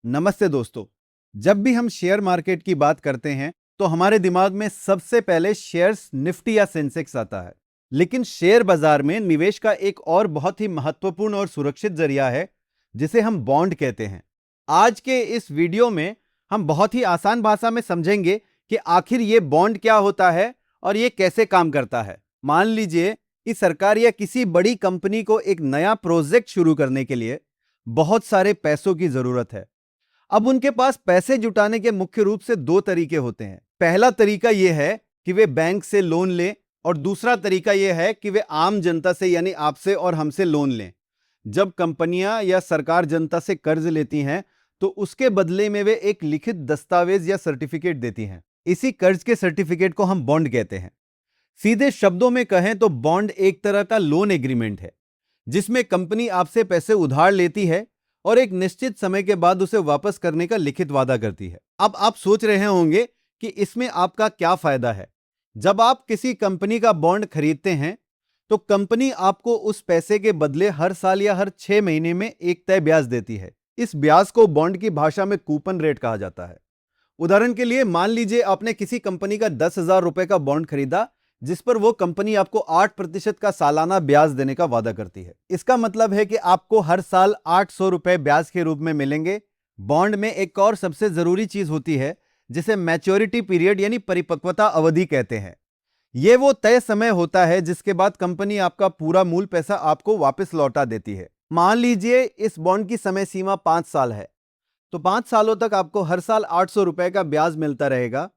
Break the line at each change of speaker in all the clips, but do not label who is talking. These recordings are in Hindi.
नमस्ते दोस्तों। जब भी हम शेयर मार्केट की बात करते हैं तो हमारे दिमाग में सबसे पहले शेयर्स निफ्टी या सेंसेक्स आता है। लेकिन शेयर बाजार में निवेश का एक और बहुत ही महत्वपूर्ण और सुरक्षित जरिया है जिसे हम बॉन्ड कहते हैं। आज के इस वीडियो में हम बहुत ही आसान भाषा में समझेंगे कि आखिर ये बॉन्ड क्या होता है और ये कैसे काम करता है। मान लीजिए कि सरकार या किसी बड़ी कंपनी को एक नया प्रोजेक्ट शुरू करने के लिए बहुत सारे पैसों की जरूरत है। अब उनके पास पैसे जुटाने के मुख्य रूप से दो तरीके होते हैं। पहला तरीका यह है कि वे बैंक से लोन लें और दूसरा तरीका यह है कि वे आम जनता से यानी आपसे और हमसे लोन लें। जब कंपनियां या सरकार जनता से कर्ज लेती हैं तो उसके बदले में वे एक लिखित दस्तावेज या सर्टिफिकेट देती हैं। इसी कर्ज के सर्टिफिकेट को हम बॉन्ड कहते हैं। सीधे शब्दों में कहें तो बॉन्ड एक तरह का लोन एग्रीमेंट है जिसमें कंपनी आपसे पैसे उधार लेती है और एक निश्चित समय के बाद उसे वापस करने का लिखित वादा करती है। अब आप सोच रहे होंगे कि इसमें आपका क्या फायदा है। जब आप किसी कंपनी का बॉन्ड खरीदते हैं तो कंपनी आपको उस पैसे के बदले हर साल या हर 6 महीने में एक तय ब्याज देती है। इस ब्याज को बॉन्ड की भाषा में कूपन रेट कहा जाता है। उदाहरण के लिए मान लीजिए आपने किसी कंपनी का 10,000 रुपए का बॉन्ड खरीदा जिस पर वो कंपनी आपको 8% का सालाना ब्याज देने का वादा करती है। इसका मतलब है कि आपको हर साल 800 रुपए ब्याज के रूप में मिलेंगे। बॉन्ड में एक और सबसे जरूरी चीज होती है जिसे मैच्योरिटी पीरियड यानी परिपक्वता अवधि कहते हैं। यह वो तय समय होता है जिसके बाद कंपनी आपका पूरा मूल पैसा आपको वापस लौटा देती है। मान लीजिए इस बॉन्ड की समय सीमा 5 साल है तो 5 सालों तक आपको हर साल 800 रुपए का ब्याज मिलता रहेगा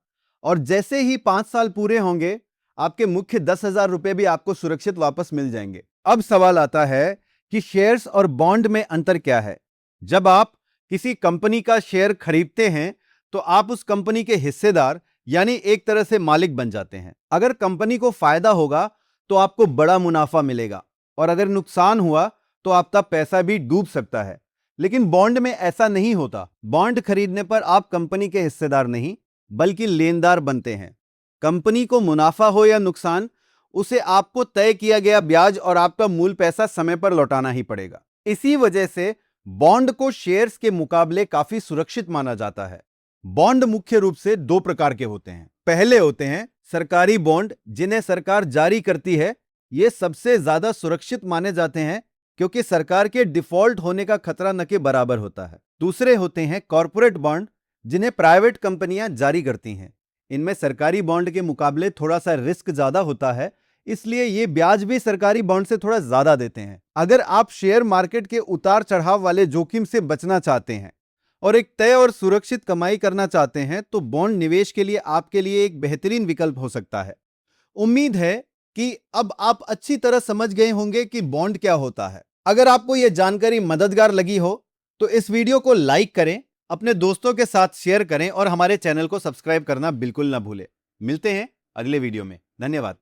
और जैसे ही 5 साल पूरे होंगे आपके मुख्य 10,000 रुपए भी आपको सुरक्षित वापस मिल जाएंगे। अब सवाल आता है कि शेयर्स और बॉन्ड में अंतर क्या है। जब आप किसी कंपनी का शेयर खरीदते हैं तो आप उस कंपनी के हिस्सेदार यानी एक तरह से मालिक बन जाते हैं। अगर कंपनी को फायदा होगा तो आपको बड़ा मुनाफा मिलेगा और अगर नुकसान हुआ तो आपका पैसा भी डूब सकता है। लेकिन बॉन्ड में ऐसा नहीं होता। बॉन्ड खरीदने पर आप कंपनी के हिस्सेदार नहीं बल्कि लेनदार बनते हैं। कंपनी को मुनाफा हो या नुकसान उसे आपको तय किया गया ब्याज और आपका मूल पैसा समय पर लौटाना ही पड़ेगा। इसी वजह से बॉन्ड को शेयर्स के मुकाबले काफी सुरक्षित माना जाता है। बॉन्ड मुख्य रूप से दो प्रकार के होते हैं। पहले होते हैं सरकारी बॉन्ड जिन्हें सरकार जारी करती है। ये सबसे ज्यादा सुरक्षित माने जाते हैं क्योंकि सरकार के डिफॉल्ट होने का खतरा न के बराबर होता है। दूसरे होते हैं कॉर्पोरेट बॉन्ड जिन्हें प्राइवेट कंपनियां जारी करती हैं। इनमें सरकारी बॉन्ड के मुकाबले थोड़ा सा रिस्क ज्यादा होता है, इसलिए ये ब्याज भी सरकारी बॉन्ड से थोड़ा ज्यादा देते हैं। अगर आप शेयर मार्केट के उतार चढ़ाव वाले जोखिम से बचना चाहते हैं और एक तय और सुरक्षित कमाई करना चाहते हैं तो बॉन्ड निवेश के लिए आपके लिए एक बेहतरीन विकल्प हो सकता है। उम्मीद है कि अब आप अच्छी तरह समझ गए होंगे कि बॉन्ड क्या होता है। अगर आपको यह जानकारी मददगार लगी हो तो इस वीडियो को लाइक करें, अपने दोस्तों के साथ शेयर करें और हमारे चैनल को सब्सक्राइब करना बिल्कुल ना भूलें। मिलते हैं अगले वीडियो में। धन्यवाद।